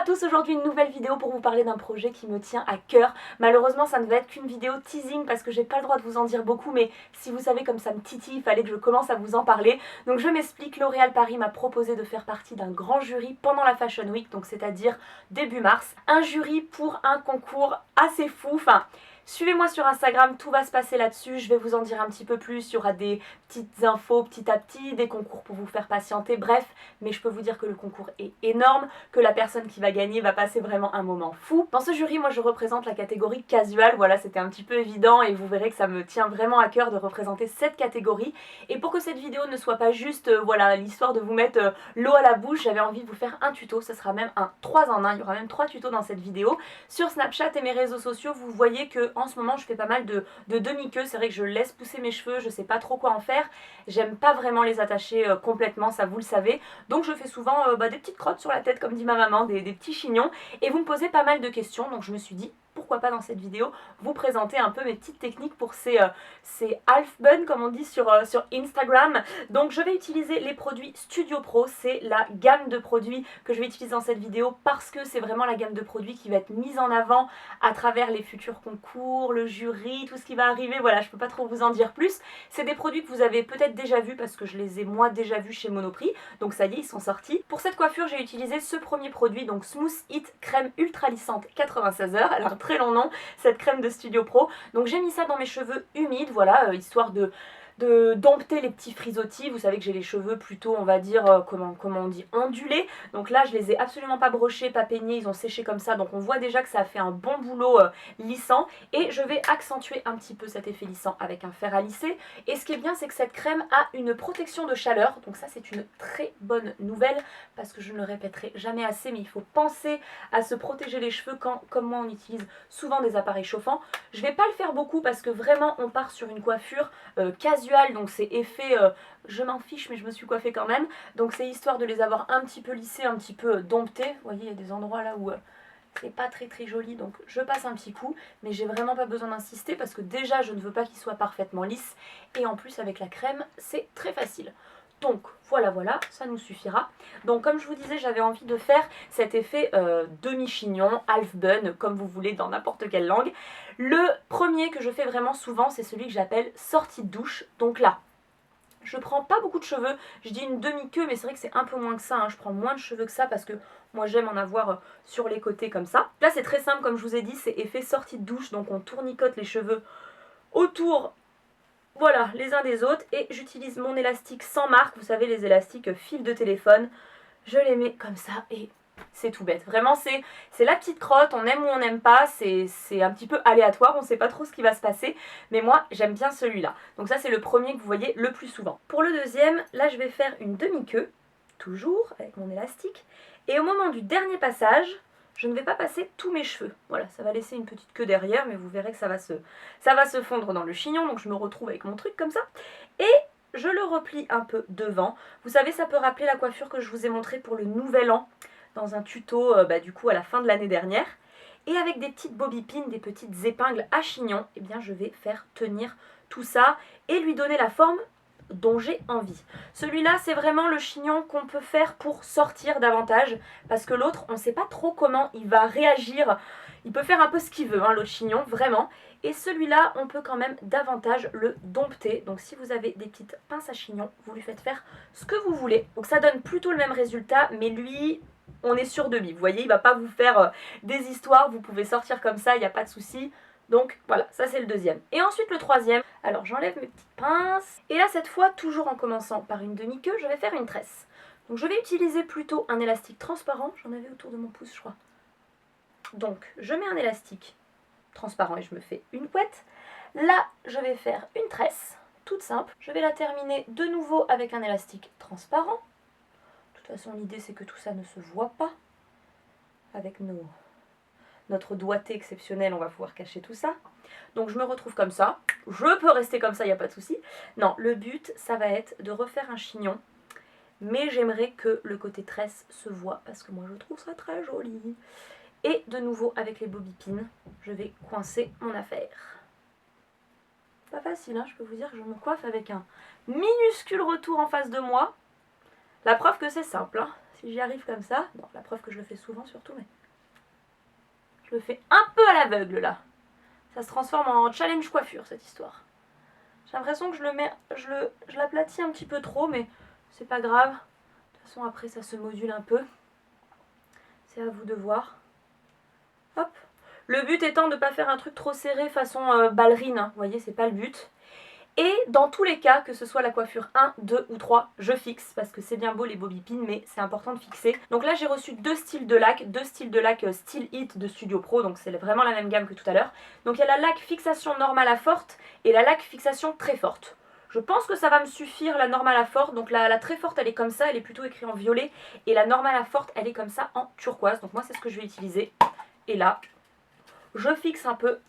tous, aujourd'hui une nouvelle vidéo pour vous parler d'un projet qui me tient à cœur. Malheureusement ça ne va être qu'une vidéo teasing parce que j'ai pas le droit de vous en dire beaucoup, mais si vous savez comme ça me titille, il fallait que je commence à vous en parler. Donc je m'explique, L'Oréal Paris m'a proposé de faire partie d'un grand jury pendant la Fashion Week, donc c'est-à-dire début mars. Un jury pour un concours assez fou, enfin... Suivez-moi sur Instagram, tout va se passer là-dessus, je vais vous en dire un petit peu plus, il y aura des petites infos petit à petit, des concours pour vous faire patienter, bref, mais je peux vous dire que le concours est énorme, que la personne qui va gagner va passer vraiment un moment fou. Dans ce jury, moi je représente la catégorie casual, voilà, c'était un petit peu évident et vous verrez que ça me tient vraiment à cœur de représenter cette catégorie. Et pour que cette vidéo ne soit pas juste, voilà, l'histoire de vous mettre l'eau à la bouche, j'avais envie de vous faire un tuto, ce sera même un 3 en 1, il y aura même 3 tutos dans cette vidéo. Sur Snapchat et mes réseaux sociaux, vous voyez que en ce moment je fais pas mal de demi-queue, c'est vrai que je laisse pousser mes cheveux, je sais pas trop quoi en faire, j'aime pas vraiment les attacher complètement, ça vous le savez, donc je fais souvent des petites crottes sur la tête comme dit ma maman, des petits chignons, et vous me posez pas mal de questions, donc je me suis dit pourquoi pas dans cette vidéo vous présenter un peu mes petites techniques pour ces half buns comme on dit sur Instagram. Donc je vais utiliser les produits Studio Pro, c'est la gamme de produits que je vais utiliser dans cette vidéo parce que c'est vraiment la gamme de produits qui va être mise en avant à travers les futurs concours, le jury, tout ce qui va arriver, voilà, je peux pas trop vous en dire plus. C'est des produits que vous avez peut-être déjà vus parce que je les ai moi déjà vus chez Monoprix, donc ça y est, ils sont sortis. Pour cette coiffure, j'ai utilisé ce premier produit, donc Smooth It crème ultra lissante 96 heures, elle a un très long nom, cette crème de Studio Pro. Donc j'ai mis ça dans mes cheveux humides, voilà, histoire de dompter les petits frisottis. Vous savez que j'ai les cheveux plutôt, on va dire, comment on dit, ondulés. Donc là, je les ai absolument pas brochés, pas peignés, ils ont séché comme ça. Donc on voit déjà que ça a fait un bon boulot lissant. Et je vais accentuer un petit peu cet effet lissant avec un fer à lisser. Et ce qui est bien, c'est que cette crème a une protection de chaleur. Donc ça, c'est une très bonne nouvelle parce que je ne le répéterai jamais assez, mais il faut penser à se protéger les cheveux quand, comme moi, on utilise souvent des appareils chauffants. Je vais pas le faire beaucoup parce que vraiment, on part sur une coiffure casual, donc c'est effet je m'en fiche mais je me suis coiffée quand même, donc c'est histoire de les avoir un petit peu lissés, un petit peu domptés. Vous voyez, il y a des endroits là où c'est pas très joli, donc je passe un petit coup, mais j'ai vraiment pas besoin d'insister parce que déjà je ne veux pas qu'ils soient parfaitement lisses, et en plus avec la crème c'est très facile. Donc voilà, ça nous suffira. Donc comme je vous disais, j'avais envie de faire cet effet demi-chignon, half bun, comme vous voulez dans n'importe quelle langue. Le premier que je fais vraiment souvent, c'est celui que j'appelle sortie de douche. Donc là, je prends pas beaucoup de cheveux, je dis une demi-queue, mais c'est vrai que c'est un peu moins que ça, hein. Je prends moins de cheveux que ça parce que moi j'aime en avoir sur les côtés comme ça. Là c'est très simple, comme je vous ai dit, c'est effet sortie de douche, donc on tournicote les cheveux autour, voilà, les uns des autres, et j'utilise mon élastique sans marque, vous savez les élastiques fil de téléphone, je les mets comme ça et c'est tout bête. Vraiment c'est la petite crotte, on aime ou on n'aime pas, c'est un petit peu aléatoire, on ne sait pas trop ce qui va se passer, mais moi j'aime bien celui-là. Donc ça c'est le premier que vous voyez le plus souvent. Pour le deuxième, là je vais faire une demi-queue, toujours avec mon élastique, et au moment du dernier passage, je ne vais pas passer tous mes cheveux. Voilà, ça va laisser une petite queue derrière, mais vous verrez que ça va se fondre dans le chignon, donc je me retrouve avec mon truc comme ça. Et je le replie un peu devant. Vous savez, ça peut rappeler la coiffure que je vous ai montrée pour le nouvel an, dans un tuto du coup à la fin de l'année dernière. Et avec des petites bobby pins, des petites épingles à chignon, eh bien je vais faire tenir tout ça et lui donner la forme dont j'ai envie. Celui-là, c'est vraiment le chignon qu'on peut faire pour sortir davantage, parce que l'autre, on ne sait pas trop comment il va réagir. Il peut faire un peu ce qu'il veut, hein, l'autre chignon, vraiment. Et celui-là, on peut quand même davantage le dompter. Donc si vous avez des petites pinces à chignon, vous lui faites faire ce que vous voulez. Donc ça donne plutôt le même résultat, mais lui, on est sûr de lui. Vous voyez, il ne va pas vous faire des histoires, vous pouvez sortir comme ça, il n'y a pas de souci. Donc voilà, ça c'est le deuxième. Et ensuite le troisième, alors j'enlève mes petites pinces. Et là cette fois, toujours en commençant par une demi-queue, je vais faire une tresse. Donc je vais utiliser plutôt un élastique transparent, j'en avais autour de mon pouce je crois. Donc je mets un élastique transparent et je me fais une couette. Là je vais faire une tresse, toute simple. Je vais la terminer de nouveau avec un élastique transparent. De toute façon l'idée c'est que tout ça ne se voit pas. Avec notre doigté exceptionnel, on va pouvoir cacher tout ça. Donc je me retrouve comme ça. Je peux rester comme ça, il n'y a pas de souci. Non, le but, ça va être de refaire un chignon. Mais j'aimerais que le côté tresse se voit parce que moi je trouve ça très joli. Et de nouveau, avec les bobby pins, je vais coincer mon affaire. Pas facile, hein, je peux vous dire que je me coiffe avec un minuscule retour en face de moi. La preuve que c'est simple, hein. Si j'y arrive comme ça, bon, la preuve que je le fais souvent surtout, mais je le fais un peu à l'aveugle là. Ça se transforme en challenge coiffure cette histoire. J'ai l'impression que je l'aplatis un petit peu trop, mais c'est pas grave. De toute façon après ça se module un peu. C'est à vous de voir. Hop. Le but étant de ne pas faire un truc trop serré façon ballerine, hein. Vous voyez, c'est pas le but. Et dans tous les cas, que ce soit la coiffure 1, 2 ou 3, je fixe parce que c'est bien beau les bobby pins, mais c'est important de fixer. Donc là j'ai reçu deux styles de lac Style Hit de Studio Pro, donc c'est vraiment la même gamme que tout à l'heure. Donc il y a la laque fixation normale à forte et la laque fixation très forte. Je pense que ça va me suffire la normale à forte, donc la très forte elle est comme ça, elle est plutôt écrite en violet, et la normale à forte elle est comme ça en turquoise, donc moi c'est ce que je vais utiliser. Et là, je fixe un peu.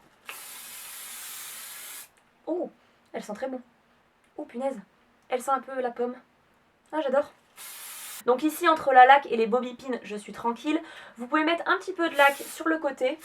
Oh, elle sent très bon. Oh punaise, elle sent un peu la pomme. Ah j'adore. Donc ici entre la laque et les bobby pins, je suis tranquille. Vous pouvez mettre un petit peu de laque sur le côté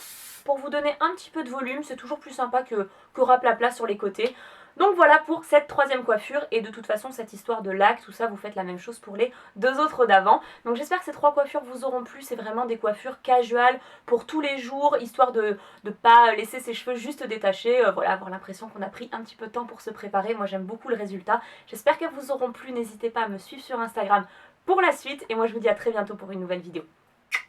pour vous donner un petit peu de volume. C'est toujours plus sympa que raplapla sur les côtés. Donc voilà pour cette troisième coiffure, et de toute façon cette histoire de laque, tout ça, vous faites la même chose pour les deux autres d'avant. Donc j'espère que ces trois coiffures vous auront plu. C'est vraiment des coiffures casual pour tous les jours, histoire de ne pas laisser ses cheveux juste détachés, voilà, avoir l'impression qu'on a pris un petit peu de temps pour se préparer. Moi j'aime beaucoup le résultat. J'espère qu'elles vous auront plu. N'hésitez pas à me suivre sur Instagram pour la suite, et moi je vous dis à très bientôt pour une nouvelle vidéo.